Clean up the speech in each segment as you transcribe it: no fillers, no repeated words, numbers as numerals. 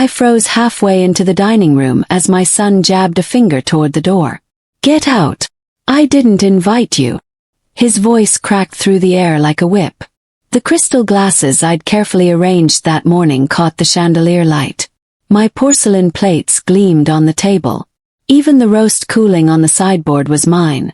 I froze halfway into the dining room as my son jabbed a finger toward the door. "Get out! I didn't invite you." His voice cracked through the air like a whip. The crystal glasses I'd carefully arranged that morning caught the chandelier light. My porcelain plates gleamed on the table. Even the roast cooling on the sideboard was mine.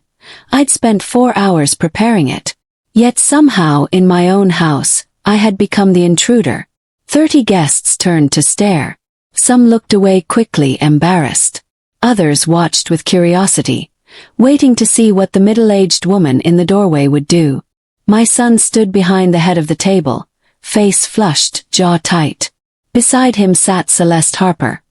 I'd spent 4 hours preparing it. Yet somehow, in my own house, I had become the intruder. 30 guests turned to stare. Some looked away quickly, embarrassed. Others watched with curiosity, waiting to see what the middle-aged woman in the doorway would do. My son stood behind the head of the table, face flushed, jaw tight. Beside him sat Celeste Harper,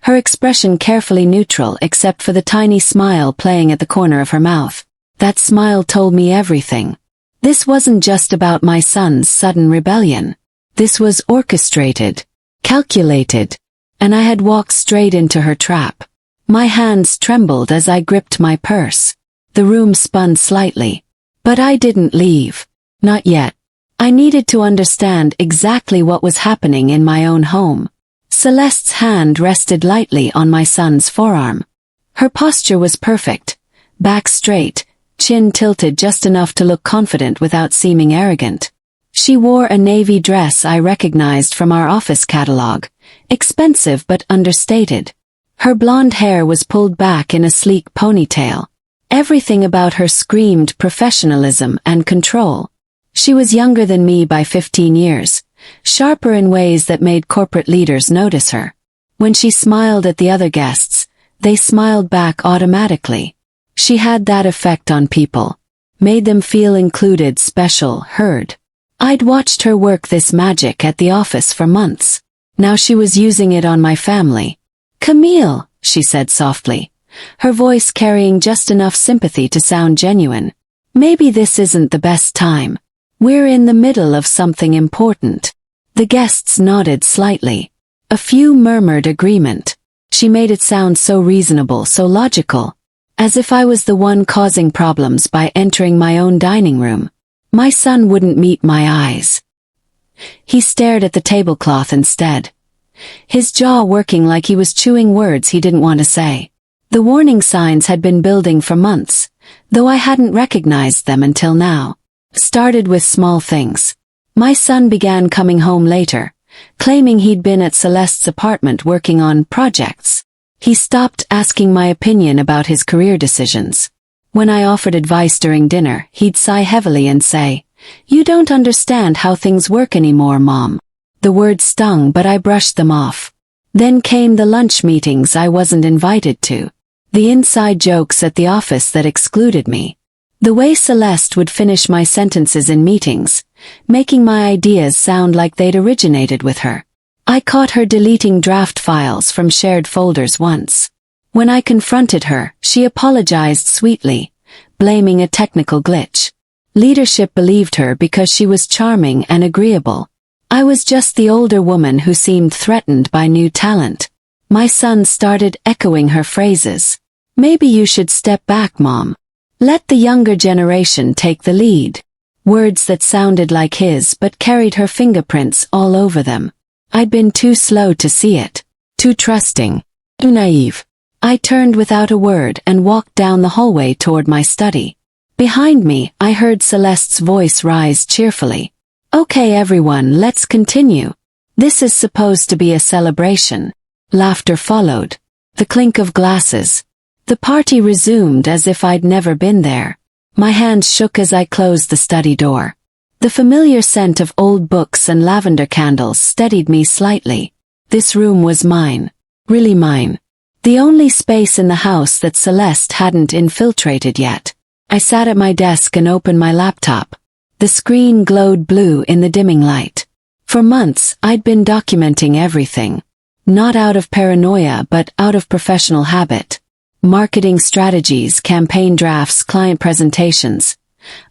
her expression carefully neutral except for the tiny smile playing at the corner of her mouth. That smile told me everything. This wasn't just about my son's sudden rebellion. This was orchestrated, calculated, and I had walked straight into her trap. My hands trembled as I gripped my purse. The room spun slightly. But I didn't leave. Not yet. I needed to understand exactly what was happening in my own home. Celeste's hand rested lightly on my son's forearm. Her posture was perfect. Back straight, chin tilted just enough to look confident without seeming arrogant. She wore a navy dress I recognized from our office catalog, expensive but understated. Her blonde hair was pulled back in a sleek ponytail. Everything about her screamed professionalism and control. She was younger than me by 15 years, sharper in ways that made corporate leaders notice her. When she smiled at the other guests, they smiled back automatically. She had that effect on people. Made them feel included, special, heard. I'd watched her work this magic at the office for months. Now she was using it on my family. "Camille," she said softly, her voice carrying just enough sympathy to sound genuine. "Maybe this isn't the best time. We're in the middle of something important." The guests nodded slightly. A few murmured agreement. She made it sound so reasonable, so logical. As if I was the one causing problems by entering my own dining room. My son wouldn't meet my eyes. He stared at the tablecloth instead, his jaw working like he was chewing words he didn't want to say. The warning signs had been building for months, though I hadn't recognized them until now. Started with small things. My son began coming home later, claiming he'd been at Celeste's apartment working on projects. He stopped asking my opinion about his career decisions. When I offered advice during dinner, he'd sigh heavily and say, "You don't understand how things work anymore, Mom." The words stung, but I brushed them off. Then came the lunch meetings I wasn't invited to. The inside jokes at the office that excluded me. The way Celeste would finish my sentences in meetings, making my ideas sound like they'd originated with her. I caught her deleting draft files from shared folders once. When I confronted her, she apologized sweetly, blaming a technical glitch. Leadership believed her because she was charming and agreeable. I was just the older woman who seemed threatened by new talent. My son started echoing her phrases. "Maybe you should step back, Mom. Let the younger generation take the lead." Words that sounded like his but carried her fingerprints all over them. I'd been too slow to see it. Too trusting. Too naive. I turned without a word and walked down the hallway toward my study. Behind me, I heard Celeste's voice rise cheerfully. "Okay everyone, let's continue. This is supposed to be a celebration." Laughter followed. The clink of glasses. The party resumed as if I'd never been there. My hands shook as I closed the study door. The familiar scent of old books and lavender candles steadied me slightly. This room was mine. Really mine. The only space in the house that Celeste hadn't infiltrated yet. I sat at my desk and opened my laptop. The screen glowed blue in the dimming light. For months, I'd been documenting everything. Not out of paranoia but out of professional habit. Marketing strategies, campaign drafts, client presentations.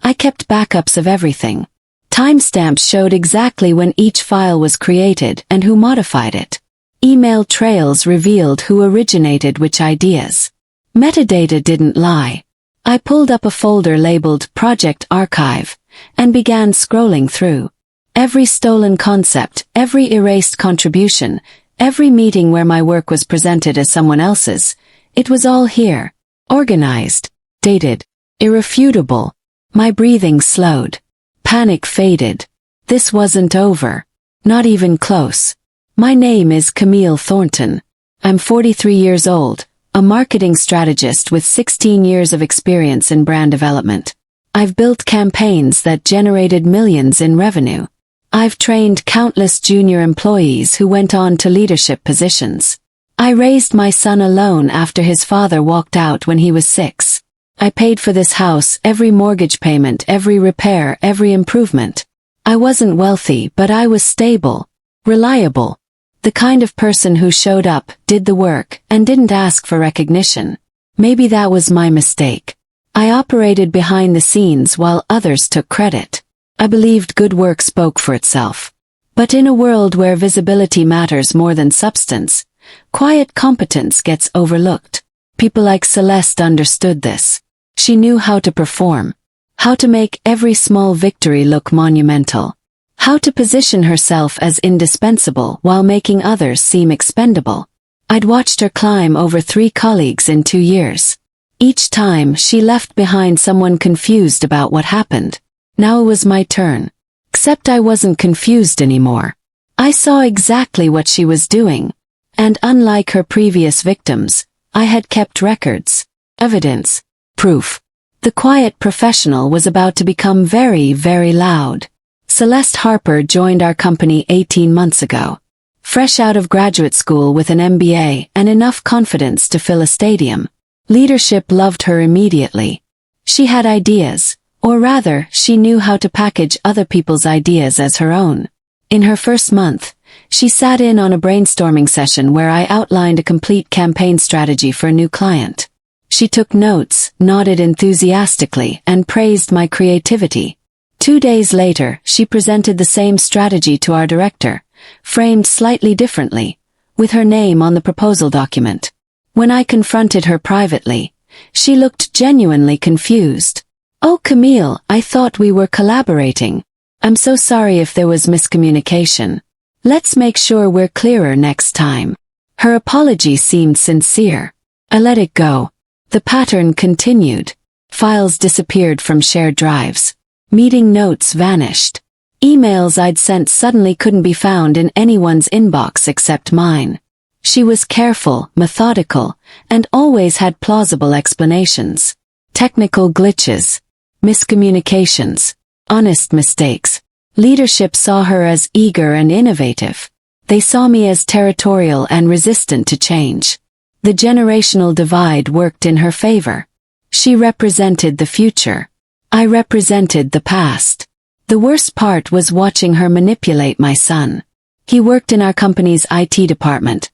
I kept backups of everything. Timestamps showed exactly when each file was created and who modified it. Email trails revealed who originated which ideas. Metadata didn't lie. I pulled up a folder labeled Project Archive and began scrolling through. Every stolen concept, every erased contribution, Every meeting where my work was presented as someone else's, it was all here. Organized, dated, irrefutable. My breathing slowed. Panic faded. This wasn't over. Not even close. My name is Camille Thornton. I'm 43 years old, a marketing strategist with 16 years of experience in brand development. I've built campaigns that generated millions in revenue. I've trained countless junior employees who went on to leadership positions. I raised my son alone after his father walked out when he was 6. I paid for this house, every mortgage payment, every repair, every improvement. I wasn't wealthy, but I was stable, reliable. The kind of person who showed up, did the work, and didn't ask for recognition. Maybe that was my mistake. I operated behind the scenes while others took credit. I believed good work spoke for itself. But in a world where visibility matters more than substance, quiet competence gets overlooked. People like Celeste understood this. She knew how to perform, how to make every small victory look monumental, how to position herself as indispensable while making others seem expendable. I'd watched her climb over 3 colleagues in 2 years. Each time she left behind someone confused about what happened. Now it was my turn. Except I wasn't confused anymore. I saw exactly what she was doing. And unlike her previous victims, I had kept records, evidence, proof. The quiet professional was about to become very, very loud. Celeste Harper joined our company 18 months ago. Fresh out of graduate school with an MBA and enough confidence to fill a stadium. Leadership loved her immediately. She had ideas. Or rather, she knew how to package other people's ideas as her own. In her first month, she sat in on a brainstorming session where I outlined a complete campaign strategy for a new client. She took notes, nodded enthusiastically, and praised my creativity. 2 days later, she presented the same strategy to our director, framed slightly differently, with her name on the proposal document. When I confronted her privately, she looked genuinely confused. "Oh, Camille, I thought we were collaborating. I'm so sorry if there was miscommunication. Let's make sure we're clearer next time." Her apology seemed sincere. I let it go. The pattern continued. Files disappeared from shared drives. Meeting notes vanished. Emails I'd sent suddenly couldn't be found in anyone's inbox except mine. She was careful, methodical, and always had plausible explanations. Technical glitches. Miscommunications, honest mistakes. Leadership saw her as eager and innovative. They saw me as territorial and resistant to change. The generational divide worked in her favor. She represented the future. I represented the past. The worst part was watching her manipulate my son. He worked in our company's IT department,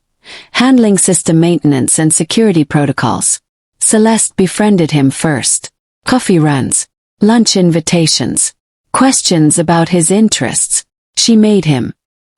handling system maintenance and security protocols. Celeste befriended him first. Coffee runs. Lunch invitations, questions about his interests. She made him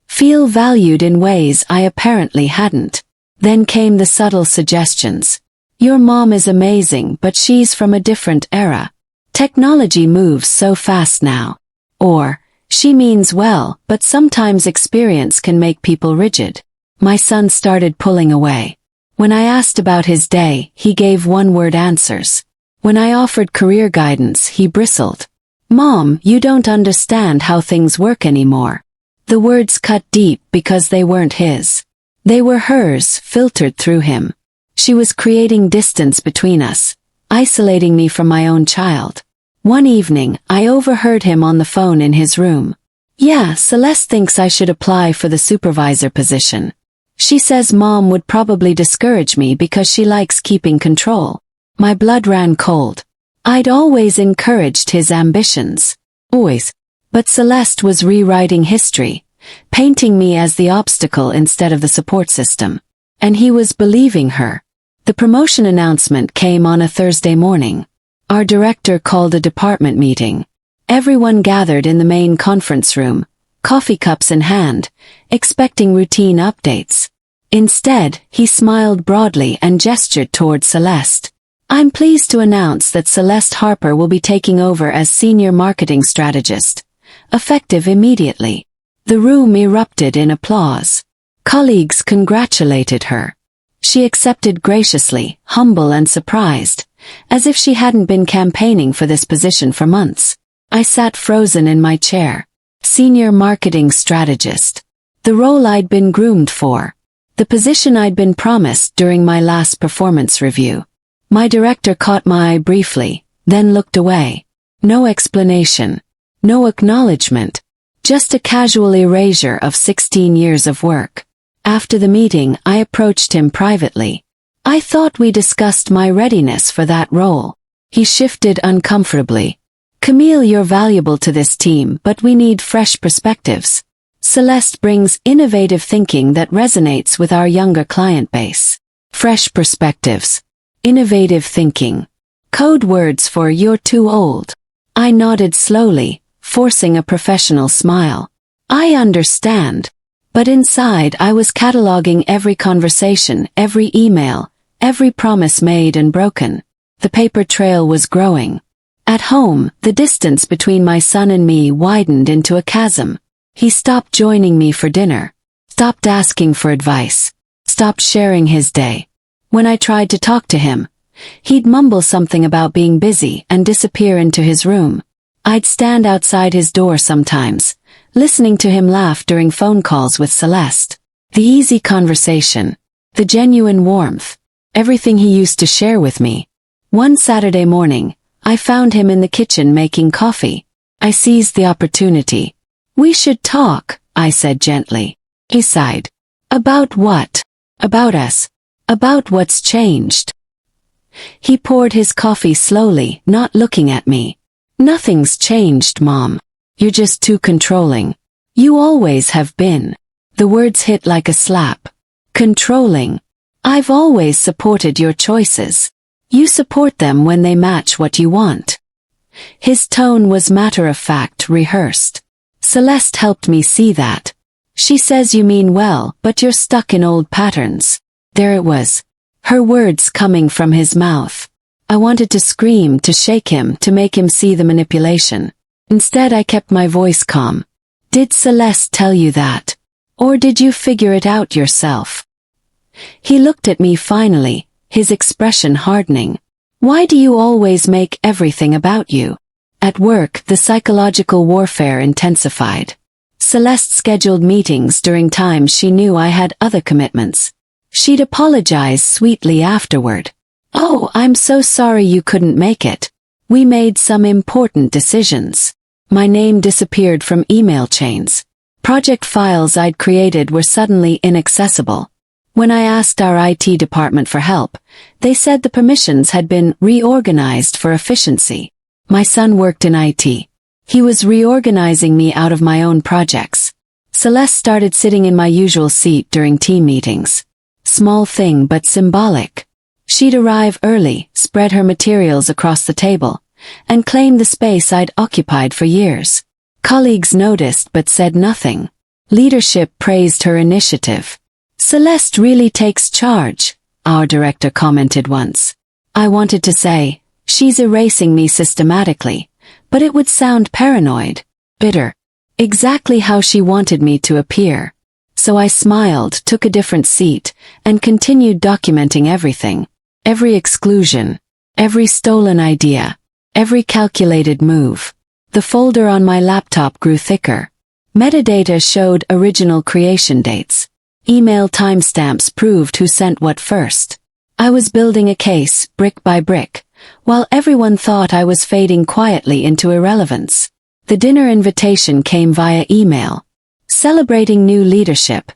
feel valued in ways I apparently hadn't. Then came the subtle suggestions. "Your mom is amazing, but she's from a different era. Technology moves so fast now." Or, "She means well, but sometimes experience can make people rigid." My son started pulling away. When I asked about his day, he gave one-word answers. When I offered career guidance, he bristled. "Mom, you don't understand how things work anymore." The words cut deep because they weren't his. They were hers, filtered through him. She was creating distance between us, isolating me from my own child. One evening, I overheard him on the phone in his room. "Yeah, Celeste thinks I should apply for the supervisor position. She says Mom would probably discourage me because she likes keeping control." My blood ran cold. I'd always encouraged his ambitions. Always. But Celeste was rewriting history, painting me as the obstacle instead of the support system. And he was believing her. The promotion announcement came on a Thursday morning. Our director called a department meeting. Everyone gathered in the main conference room, coffee cups in hand, expecting routine updates. Instead, he smiled broadly and gestured toward Celeste. "I'm pleased to announce that Celeste Harper will be taking over as Senior Marketing Strategist, effective immediately." The room erupted in applause. Colleagues congratulated her. She accepted graciously, humble and surprised, as if she hadn't been campaigning for this position for months. I sat frozen in my chair. Senior marketing strategist. The role I'd been groomed for. The position I'd been promised during my last performance review. My director caught my eye briefly, then looked away. No explanation. No acknowledgement. Just a casual erasure of 16 years of work. After the meeting, I approached him privately. I thought we discussed my readiness for that role. He shifted uncomfortably. Camille, you're valuable to this team, but we need fresh perspectives. Celeste brings innovative thinking that resonates with our younger client base. Fresh perspectives. Innovative thinking. Code words for "you're too old." I nodded slowly, forcing a professional smile. I understand. But inside I was cataloging every conversation, every email, every promise made and broken. The paper trail was growing. At home, the distance between my son and me widened into a chasm. He stopped joining me for dinner. Stopped asking for advice. Stopped sharing his day. When I tried to talk to him, he'd mumble something about being busy and disappear into his room. I'd stand outside his door sometimes, listening to him laugh during phone calls with Celeste. The easy conversation. The genuine warmth. Everything he used to share with me. One Saturday morning, I found him in the kitchen making coffee. I seized the opportunity. "We should talk," I said gently. He sighed. "About what?" "About us. About what's changed." He poured his coffee slowly, not looking at me. "Nothing's changed, Mom. You're just too controlling. You always have been." The words hit like a slap. Controlling. I've always supported your choices. You support them when they match what you want. His tone was matter-of-fact, rehearsed. Celeste helped me see that. She says you mean well, but you're stuck in old patterns. There it was. Her words coming from his mouth. I wanted to scream, to shake him, to make him see the manipulation. Instead I kept my voice calm. "Did Celeste tell you that? Or did you figure it out yourself?" He looked at me finally, his expression hardening. "Why do you always make everything about you?" At work, the psychological warfare intensified. Celeste scheduled meetings during times she knew I had other commitments. She'd apologize sweetly afterward. "Oh, I'm so sorry you couldn't make it. We made some important decisions." My name disappeared from email chains. Project files I'd created were suddenly inaccessible. When I asked our IT department for help, they said the permissions had been reorganized for efficiency. My son worked in IT. He was reorganizing me out of my own projects. Celeste started sitting in my usual seat during team meetings. Small thing but symbolic. She'd arrive early, spread her materials across the table, and claim the space I'd occupied for years. Colleagues noticed but said nothing. Leadership praised her initiative. "Celeste really takes charge," our director commented once. I wanted to say, "She's erasing me systematically," but it would sound paranoid, bitter. Exactly how she wanted me to appear. So I smiled, took a different seat, and continued documenting everything. Every exclusion. Every stolen idea. Every calculated move. The folder on my laptop grew thicker. Metadata showed original creation dates. Email timestamps proved who sent what first. I was building a case, brick by brick, while everyone thought I was fading quietly into irrelevance. The dinner invitation came via email. Celebrating new leadership.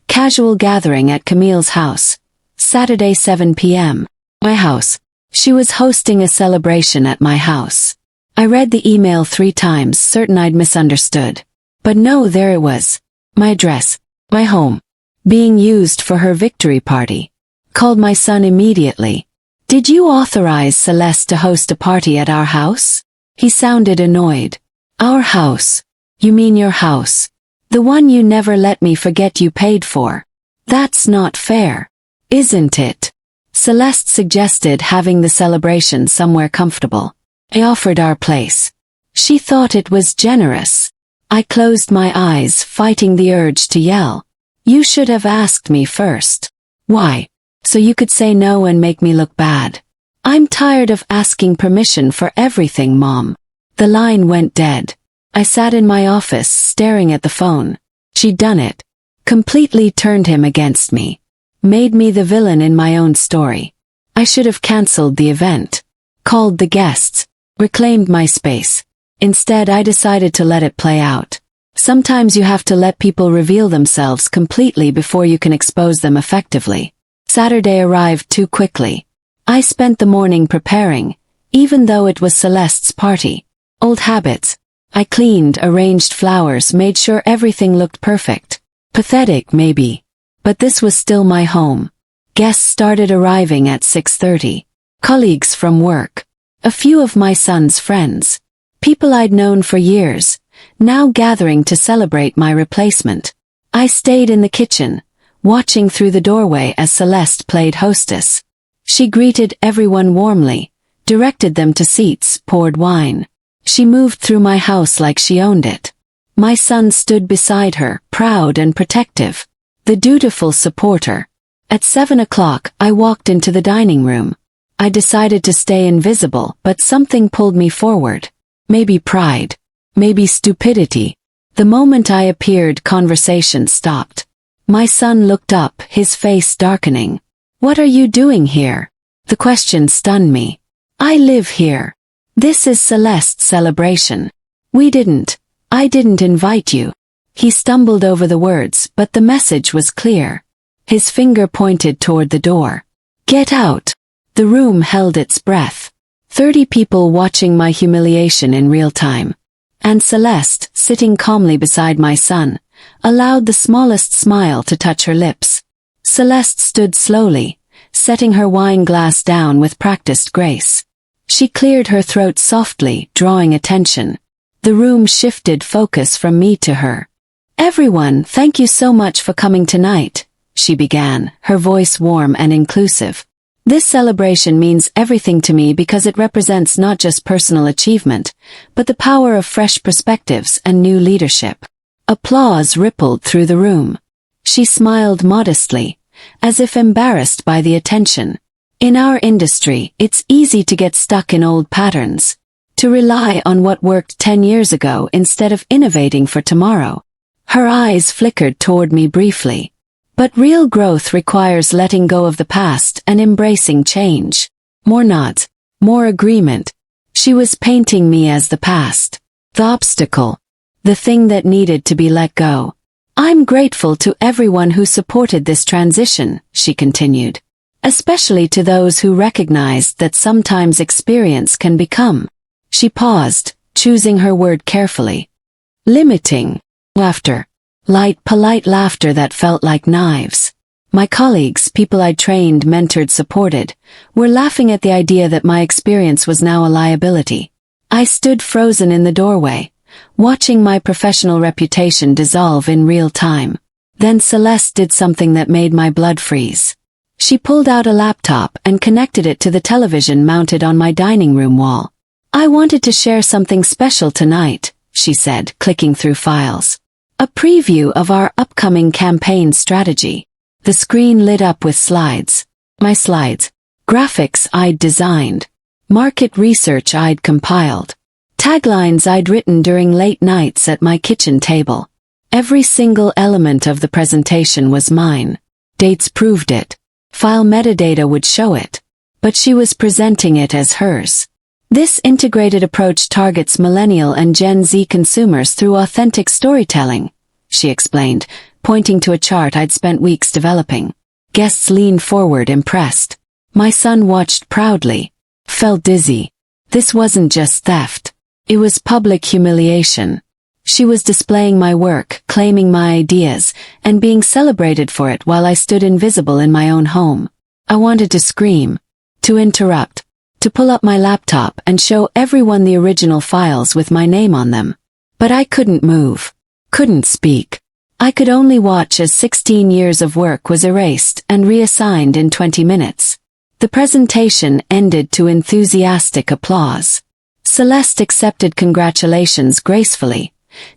Casual gathering at Camille's house. Saturday 7 p.m. My house. She was hosting a celebration at my house. I read the email 3 times, certain I'd misunderstood. But no, there it was. My address. My home. Being used for her victory party. Called my son immediately. "Did you authorize Celeste to host a party at our house?" He sounded annoyed. "Our house? You mean your house? The one you never let me forget you paid for? That's not fair. Isn't it?" Celeste suggested having the celebration somewhere comfortable. I offered our place. She thought it was generous. I closed my eyes, fighting the urge to yell. You should have asked me first. Why? So you could say no and make me look bad. I'm tired of asking permission for everything, Mom. The line went dead. I sat in my office staring at the phone. She'd done it. Completely turned him against me. Made me the villain in my own story. I should have cancelled the event. Called the guests. Reclaimed my space. Instead, I decided to let it play out. Sometimes you have to let people reveal themselves completely before you can expose them effectively. Saturday arrived too quickly. I spent the morning preparing, even though it was Celeste's party. Old habits. I cleaned, arranged flowers, made sure everything looked perfect. Pathetic, maybe. But this was still my home. Guests started arriving at 6:30. Colleagues from work. A few of my son's friends. People I'd known for years, now gathering to celebrate my replacement. I stayed in the kitchen, watching through the doorway as Celeste played hostess. She greeted everyone warmly, directed them to seats, poured wine. She moved through my house like she owned it. My son stood beside her, proud and protective. The dutiful supporter. At 7 o'clock, I walked into the dining room. I decided to stay invisible, but something pulled me forward. Maybe pride. Maybe stupidity. The moment I appeared, conversation stopped. My son looked up, his face darkening. What are you doing here? The question stunned me. I live here. This is Celeste's celebration. I didn't invite you. He stumbled over the words, but the message was clear. His finger pointed toward the door. Get out. The room held its breath. 30 people watching my humiliation in real time. And Celeste, sitting calmly beside my son, allowed the smallest smile to touch her lips. Celeste stood slowly, setting her wine glass down with practiced grace. She cleared her throat softly, drawing attention. The room shifted focus from me to her. Everyone, thank you so much for coming tonight, she began, her voice warm and inclusive. This celebration means everything to me because it represents not just personal achievement, but the power of fresh perspectives and new leadership. Applause rippled through the room. She smiled modestly, as if embarrassed by the attention. In our industry, it's easy to get stuck in old patterns, to rely on what worked 10 years ago instead of innovating for tomorrow. Her eyes flickered toward me briefly. But real growth requires letting go of the past and embracing change. More nods, more agreement. She was painting me as the past, the obstacle, the thing that needed to be let go. I'm grateful to everyone who supported this transition, she continued. Especially to those who recognized that sometimes experience can become. She paused, choosing her word carefully. Limiting. Laughter. Light, polite laughter that felt like knives. My colleagues, people I trained, mentored, supported, were laughing at the idea that my experience was now a liability. I stood frozen in the doorway, watching my professional reputation dissolve in real time. Then Celeste did something that made my blood freeze. She pulled out a laptop and connected it to the television mounted on my dining room wall. I wanted to share something special tonight, she said, clicking through files. A preview of our upcoming campaign strategy. The screen lit up with slides. My slides. Graphics I'd designed. Market research I'd compiled. Taglines I'd written during late nights at my kitchen table. Every single element of the presentation was mine. Dates proved it. File metadata would show it. But she was presenting it as hers. This integrated approach targets millennial and Gen Z consumers through authentic storytelling, she explained, pointing to a chart I'd spent weeks developing. Guests leaned forward, impressed. My son watched proudly. Felt dizzy. This wasn't just theft. It was public humiliation. She was displaying my work, claiming my ideas, and being celebrated for it while I stood invisible in my own home. I wanted to scream, to interrupt, to pull up my laptop and show everyone the original files with my name on them. But I couldn't move, couldn't speak. I could only watch as 16 years of work was erased and reassigned in 20 minutes. The presentation ended to enthusiastic applause. Celeste accepted congratulations gracefully,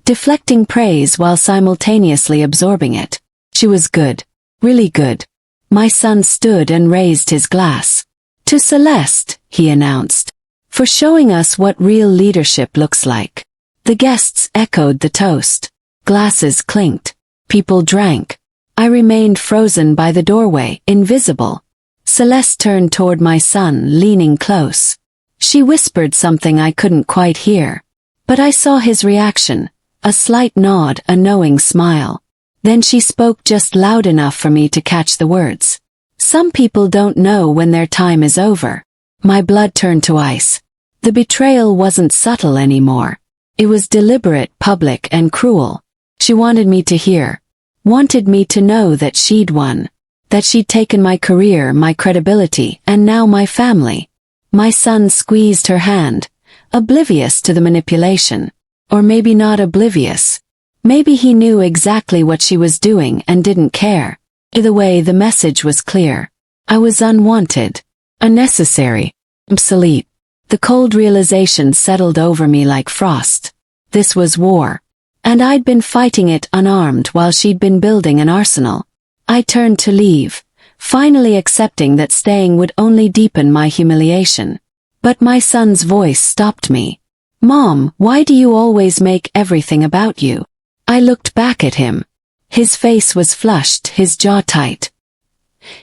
deflecting praise while simultaneously absorbing it. She was good. Really good. My son stood and raised his glass. To Celeste, he announced, for showing us what real leadership looks like. The guests echoed the toast. Glasses clinked. People drank. I remained frozen by the doorway, invisible. Celeste turned toward my son, leaning close. She whispered something I couldn't quite hear. But I saw his reaction, a slight nod, a knowing smile. Then she spoke just loud enough for me to catch the words. Some people don't know when their time is over. My blood turned to ice. The betrayal wasn't subtle anymore. It was deliberate, public, and cruel. She wanted me to hear. Wanted me to know that she'd won. That she'd taken my career, my credibility, and now my family. My son squeezed her hand, oblivious to the manipulation. Or maybe not oblivious. Maybe he knew exactly what she was doing and didn't care. Either way, the message was clear. I was unwanted. Unnecessary. Obsolete. The cold realization settled over me like frost. This was war. And I'd been fighting it unarmed while she'd been building an arsenal. I turned to leave, finally accepting that staying would only deepen my humiliation. But my son's voice stopped me. Mom, why do you always make everything about you? I looked back at him. His face was flushed, his jaw tight.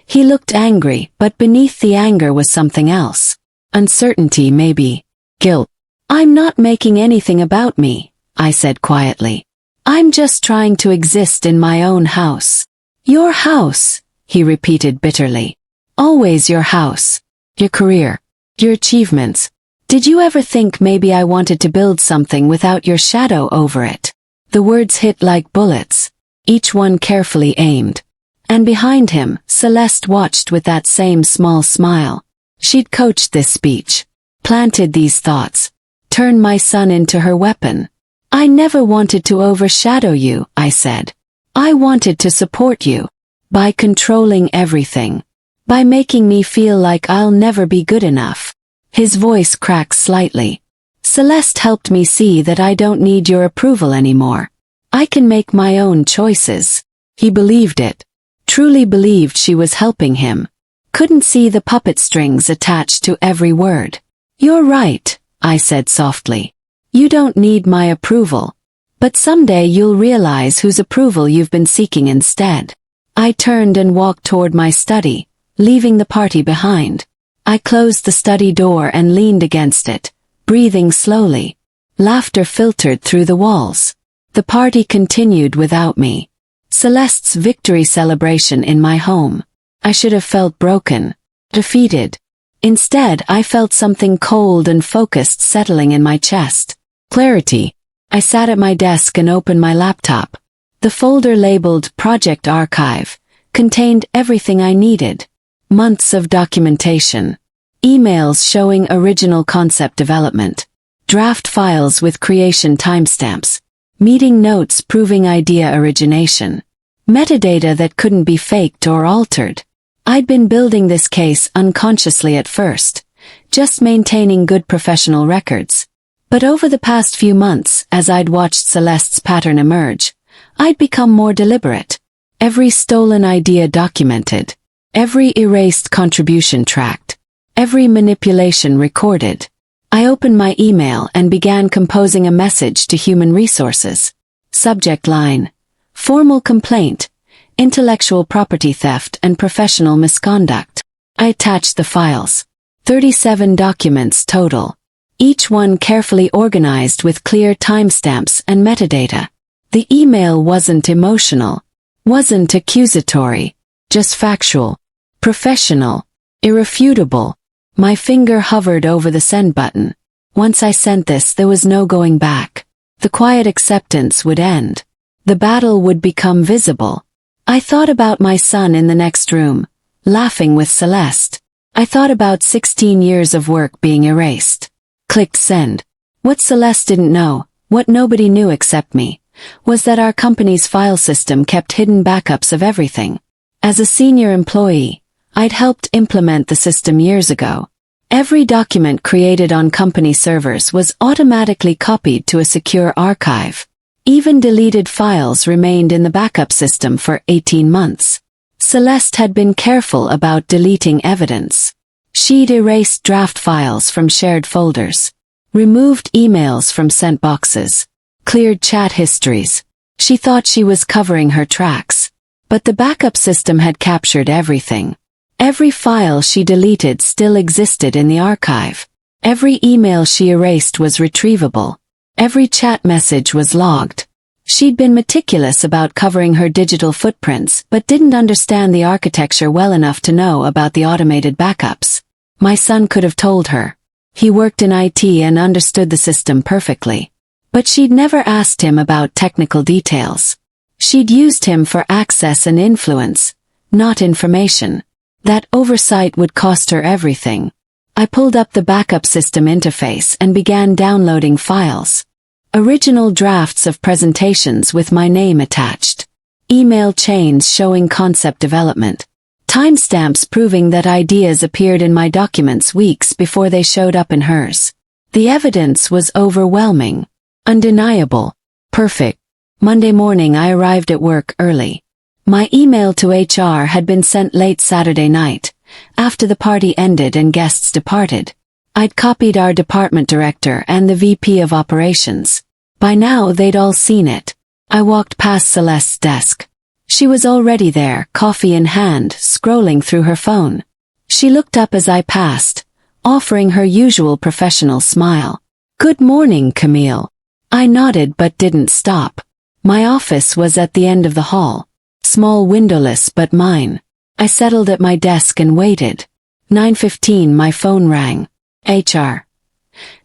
He looked angry, but beneath the anger was something else. Uncertainty, maybe. Guilt. I'm not making anything about me, I said quietly. I'm just trying to exist in my own house. Your house, he repeated bitterly. Always your house. Your career. Your achievements. Did you ever think maybe I wanted to build something without your shadow over it? The words hit like bullets, each one carefully aimed. And behind him, Celeste watched with that same small smile. She'd coached this speech, planted these thoughts, turned my son into her weapon. I never wanted to overshadow you, I said. I wanted to support you. By controlling everything. By making me feel like I'll never be good enough. His voice cracked slightly. Celeste helped me see that I don't need your approval anymore. I can make my own choices. He believed it. Truly believed she was helping him. Couldn't see the puppet strings attached to every word. You're right, I said softly. You don't need my approval. But someday you'll realize whose approval you've been seeking instead. I turned and walked toward my study, leaving the party behind. I closed the study door and leaned against it, breathing slowly. Laughter filtered through the walls. The party continued without me. Celeste's victory celebration in my home. I should have felt broken, defeated. Instead, I felt something cold and focused settling in my chest. Clarity. I sat at my desk and opened my laptop. The folder labeled Project Archive contained everything I needed. Months of documentation. Emails showing original concept development. Draft files with creation timestamps. Meeting notes proving idea origination. Metadata that couldn't be faked or altered. I'd been building this case unconsciously at first, just maintaining good professional records. But over the past few months, as I'd watched Celeste's pattern emerge, I'd become more deliberate. Every stolen idea documented. Every erased contribution tracked. Every manipulation recorded. I opened my email and began composing a message to human resources. Subject line. Formal complaint. Intellectual property theft and professional misconduct. I attached the files. 37 documents total. Each one carefully organized with clear timestamps and metadata. The email wasn't emotional. Wasn't accusatory. Just factual. Professional. Irrefutable. My finger hovered over the send button. Once I sent this, there was no going back. The quiet acceptance would end. The battle would become visible. I thought about my son in the next room, laughing with Celeste. I thought about 16 years of work being erased. Clicked send. What Celeste didn't know, what nobody knew except me, was that our company's file system kept hidden backups of everything. As a senior employee, I'd helped implement the system years ago. Every document created on company servers was automatically copied to a secure archive. Even deleted files remained in the backup system for 18 months. Celeste had been careful about deleting evidence. She'd erased draft files from shared folders, removed emails from sent boxes, cleared chat histories. She thought she was covering her tracks. But the backup system had captured everything. Every file she deleted still existed in the archive. Every email she erased was retrievable. Every chat message was logged. She'd been meticulous about covering her digital footprints but didn't understand the architecture well enough to know about the automated backups. My son could have told her. He worked in IT and understood the system perfectly. But she'd never asked him about technical details. She'd used him for access and influence, not information. That oversight would cost her everything. I pulled up the backup system interface and began downloading files. Original drafts of presentations with my name attached. Email chains showing concept development. Timestamps proving that ideas appeared in my documents weeks before they showed up in hers. The evidence was overwhelming. Undeniable. Perfect. Monday morning I arrived at work early. My email to HR had been sent late Saturday night, after the party ended and guests departed. I'd copied our department director and the VP of operations. By now they'd all seen it. I walked past Celeste's desk. She was already there, coffee in hand, scrolling through her phone. She looked up as I passed, offering her usual professional smile. "Good morning, Camille." I nodded but didn't stop. My office was at the end of the hall. Small, windowless, but mine. I settled at my desk and waited. 9:15 my phone rang. HR.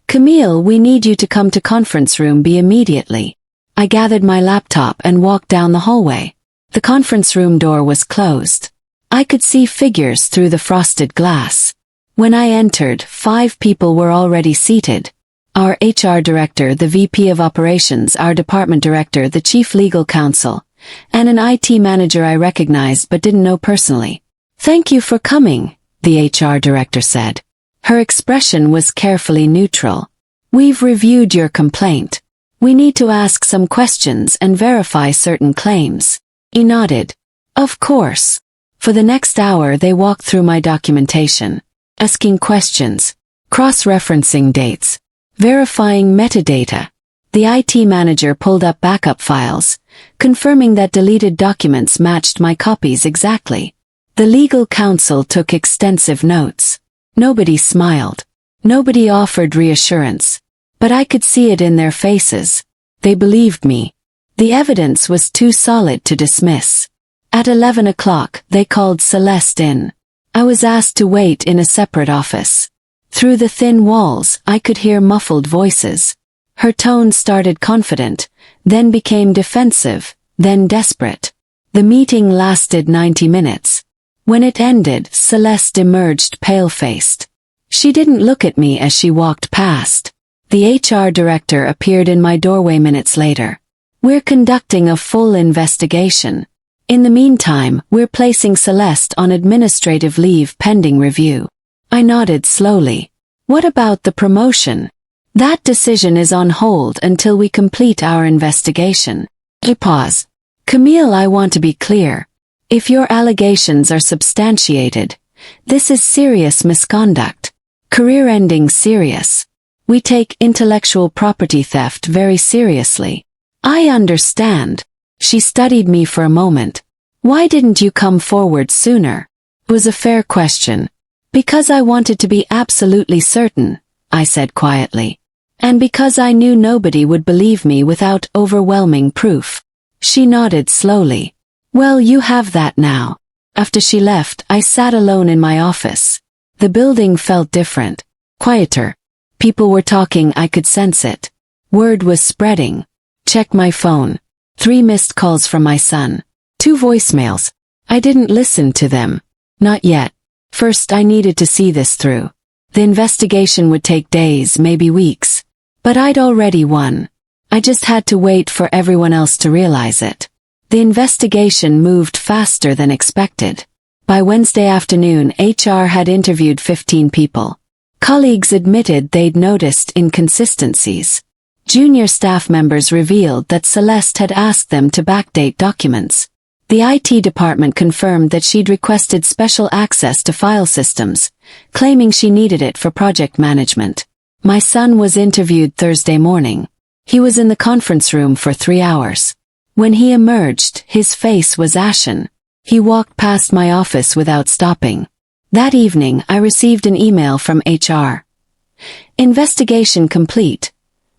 "Camille, we need you to come to conference room B immediately." I gathered my laptop and walked down the hallway. The conference room door was closed. I could see figures through the frosted glass. When I entered, 5 people were already seated. Our HR director, the VP of operations, our department director, the chief legal counsel, and an IT manager I recognized but didn't know personally. "Thank you for coming," the HR director said. Her expression was carefully neutral. "We've reviewed your complaint. We need to ask some questions and verify certain claims." He nodded. "Of course." For the next hour they walked through my documentation, asking questions, cross-referencing dates, verifying metadata. The IT manager pulled up backup files, confirming that deleted documents matched my copies exactly. The legal counsel took extensive notes. Nobody smiled. Nobody offered reassurance. But I could see it in their faces. They believed me. The evidence was too solid to dismiss. At 11 o'clock, they called Celeste in. I was asked to wait in a separate office. Through the thin walls, I could hear muffled voices. Her tone started confident, then became defensive, then desperate. The meeting lasted 90 minutes. When it ended, Celeste emerged pale-faced. She didn't look at me as she walked past. The HR director appeared in my doorway minutes later. "We're conducting a full investigation. In the meantime, we're placing Celeste on administrative leave pending review." I nodded slowly. "What about the promotion?" "That decision is on hold until we complete our investigation." I pause. "Camille, I want to be clear. If your allegations are substantiated, this is serious misconduct. Career-ending serious. We take intellectual property theft very seriously." "I understand." She studied me for a moment. "Why didn't you come forward sooner?" It was a fair question. "Because I wanted to be absolutely certain," I said quietly. "And because I knew nobody would believe me without overwhelming proof." She nodded slowly. "Well, you have that now." After she left, I sat alone in my office. The building felt different. Quieter. People were talking, I could sense it. Word was spreading. Check my phone. 3 missed calls from my son. 2 voicemails. I didn't listen to them. Not yet. First, I needed to see this through. The investigation would take days, maybe weeks. But I'd already won. I just had to wait for everyone else to realize it. The investigation moved faster than expected. By Wednesday afternoon, HR had interviewed 15 people. Colleagues admitted they'd noticed inconsistencies. Junior staff members revealed that Celeste had asked them to backdate documents. The IT department confirmed that she'd requested special access to file systems, claiming she needed it for project management. My son was interviewed Thursday morning. He was in the conference room for 3 hours. When he emerged, his face was ashen. He walked past my office without stopping. That evening, I received an email from HR. Investigation complete.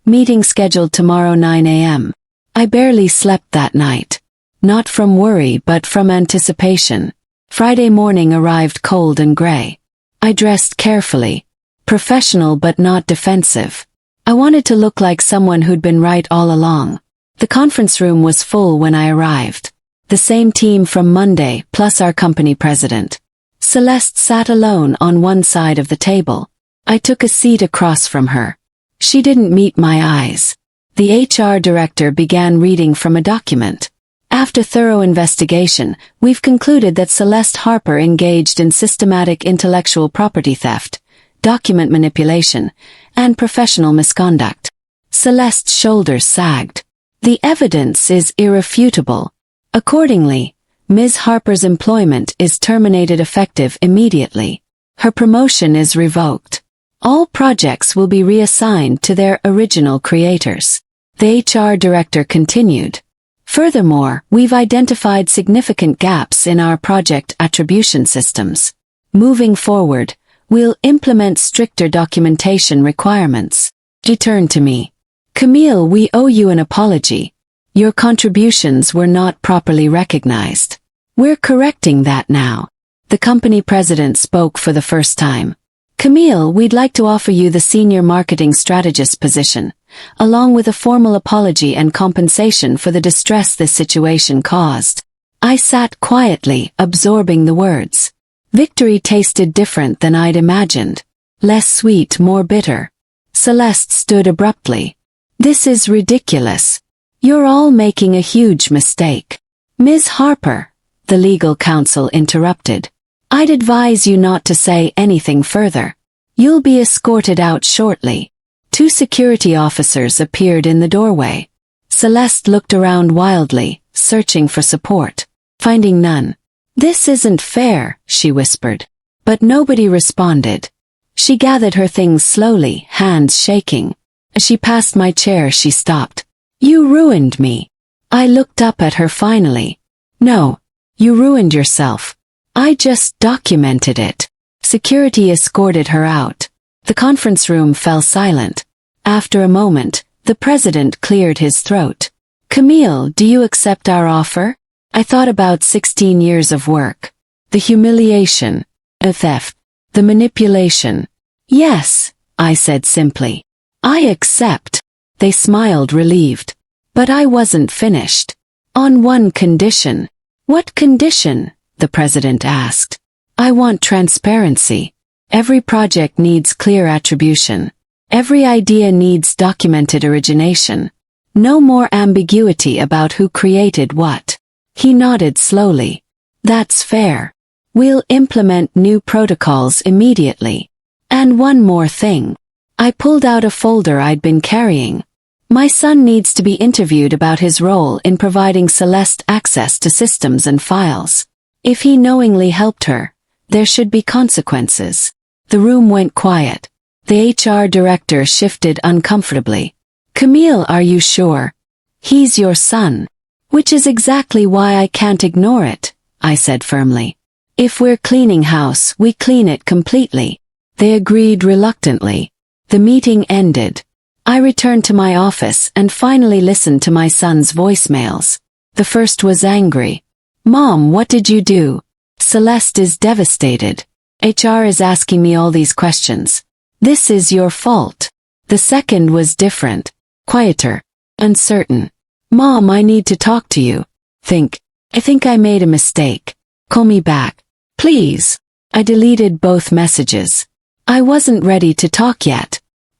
Meeting scheduled tomorrow 9 a.m. I barely slept that night. Not from worry but from anticipation. Friday morning arrived cold and gray. I dressed carefully. Professional but not defensive. I wanted to look like someone who'd been right all along. The conference room was full when I arrived. The same team from Monday, plus our company president. Celeste sat alone on one side of the table. I took a seat across from her. She didn't meet my eyes. The HR director began reading from a document. After thorough investigation, we've concluded that Celeste Harper engaged in systematic intellectual property theft, document manipulation, and professional misconduct. Celeste's shoulders sagged. The evidence is irrefutable. Accordingly, Ms. Harper's employment is terminated effective immediately. Her promotion is revoked. All projects will be reassigned to their original creators. The HR director continued. Furthermore, we've identified significant gaps in our project attribution systems. Moving forward, we'll implement stricter documentation requirements. She turned to me. Camille, we owe you an apology. Your contributions were not properly recognized. We're correcting that now. The company president spoke for the first time. Camille, we'd like to offer you the senior marketing strategist position, along with a formal apology and compensation for the distress this situation caused. I sat quietly, absorbing the words. Victory tasted different than I'd imagined. Less sweet, more bitter. Celeste stood abruptly. This is ridiculous. You're all making a huge mistake. Ms. Harper, the legal counsel interrupted. I'd advise you not to say anything further. You'll be escorted out shortly. 2 security officers appeared in the doorway. Celeste looked around wildly, searching for support. Finding none. This isn't fair, she whispered. But nobody responded. She gathered her things slowly, hands shaking. As she passed my chair, she stopped. You ruined me. I looked up at her finally. No, you ruined yourself. I just documented it. Security escorted her out. The conference room fell silent. After a moment, the president cleared his throat. Camille, do you accept our offer? I thought about 16 years of work. The humiliation, the theft, the manipulation. Yes, I said simply. I accept. They smiled relieved. But I wasn't finished. On one condition. What condition? The president asked. I want transparency. Every project needs clear attribution. Every idea needs documented origination. No more ambiguity about who created what. He nodded slowly. That's fair. We'll implement new protocols immediately. And one more thing. I pulled out a folder I'd been carrying. My son needs to be interviewed about his role in providing Celeste access to systems and files. If he knowingly helped her, there should be consequences. The room went quiet. The HR director shifted uncomfortably. Camille, are you sure? He's your son. Which is exactly why I can't ignore it, I said firmly. If we're cleaning house, we clean it completely. They agreed reluctantly. The meeting ended. I returned to my office and finally listened to my son's voicemails. The first was angry. Mom, what did you do? Celeste is devastated. HR is asking me all these questions. This is your fault. The second was different. Quieter. Uncertain. Mom, I need to talk to you. I think I made a mistake. Call me back. Please. I deleted both messages. I wasn't ready to talk yet.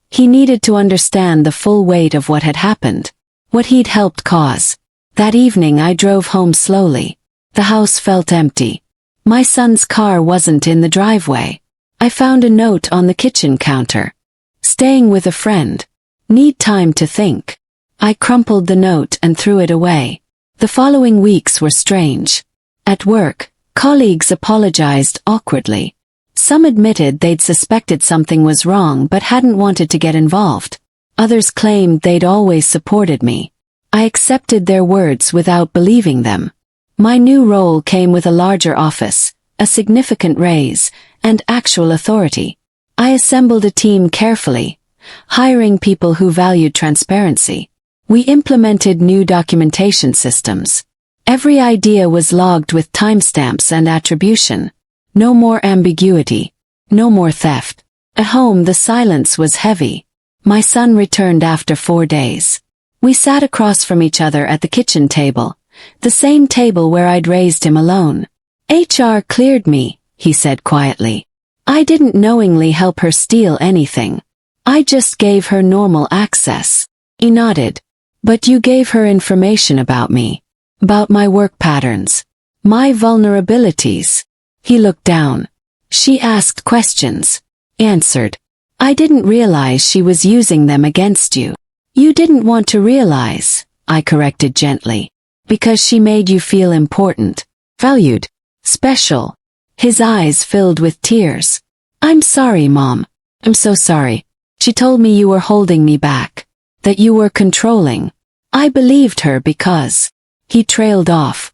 He needed to understand the full weight of what had happened, what he'd helped cause. That evening I drove home slowly. The house felt empty. My son's car wasn't in the driveway. I found a note on the kitchen counter. Staying with a friend. Need time to think. I crumpled the note and threw it away. The following weeks were strange. At work, colleagues apologized awkwardly. Some admitted they'd suspected something was wrong but hadn't wanted to get involved. Others claimed they'd always supported me. I accepted their words without believing them. My new role came with a larger office, a significant raise, and actual authority. I assembled a team carefully, hiring people who valued transparency. We implemented new documentation systems. Every idea was logged with timestamps and attribution. No more ambiguity. No more theft. At home the silence was heavy. My son returned after 4 days. We sat across from each other at the kitchen table, the same table where I'd raised him alone. HR cleared me, he said quietly. I didn't knowingly help her steal anything. I just gave her normal access. He nodded. But you gave her information about me. About my work patterns. My vulnerabilities. He looked down. She asked questions. Answered. I didn't realize she was using them against you. You didn't want to realize, I corrected gently. Because she made you feel important, valued, special. His eyes filled with tears. I'm sorry, Mom. I'm so sorry. She told me you were holding me back. That you were controlling. I believed her because... He trailed off.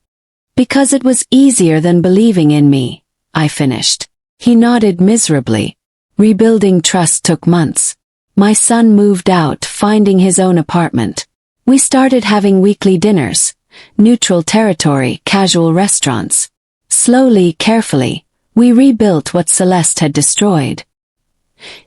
Because it was easier than believing in me, I finished. He nodded miserably. Rebuilding trust took months. My son moved out, finding his own apartment. We started having weekly dinners. Neutral territory, casual restaurants. Slowly, carefully, we rebuilt what Celeste had destroyed.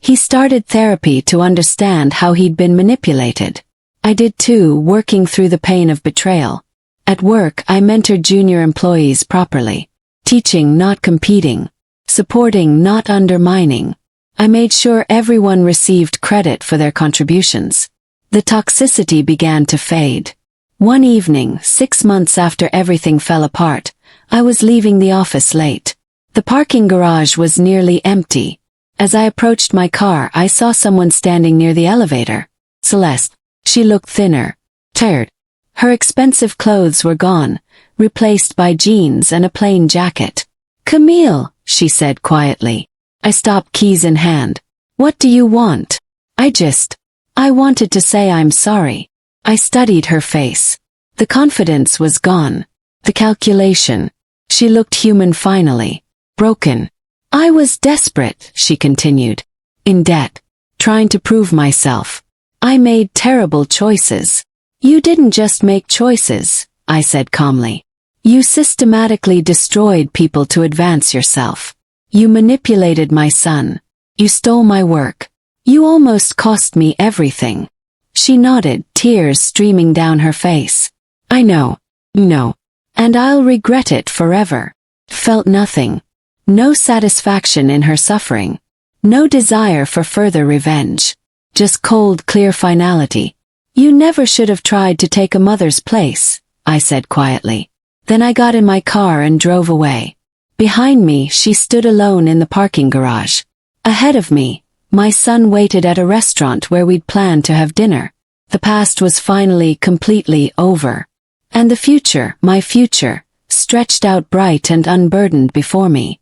He started therapy to understand how he'd been manipulated. I did too, working through the pain of betrayal. At work, I mentored junior employees properly. Teaching, not competing. Supporting, not undermining. I made sure everyone received credit for their contributions. The toxicity began to fade. One evening, 6 months after everything fell apart, I was leaving the office late. The parking garage was nearly empty. As I approached my car, I saw someone standing near the elevator. Celeste. She looked thinner, tired. Her expensive clothes were gone, replaced by jeans and a plain jacket. Camille, she said quietly. I stopped, keys in hand. What do you want? I wanted to say I'm sorry. I studied her face. The confidence was gone. The calculation. She looked human finally. Broken. I was desperate, she continued. In debt. Trying to prove myself. I made terrible choices. You didn't just make choices, I said calmly. You systematically destroyed people to advance yourself. You manipulated my son. You stole my work. You almost cost me everything. She nodded, tears streaming down her face. I know. No. And I'll regret it forever. Felt nothing. No satisfaction in her suffering. No desire for further revenge. Just cold, clear finality. You never should have tried to take a mother's place, I said quietly. Then I got in my car and drove away. Behind me, she stood alone in the parking garage. Ahead of me, my son waited at a restaurant where we'd planned to have dinner. The past was finally completely over. And the future, my future, stretched out bright and unburdened before me.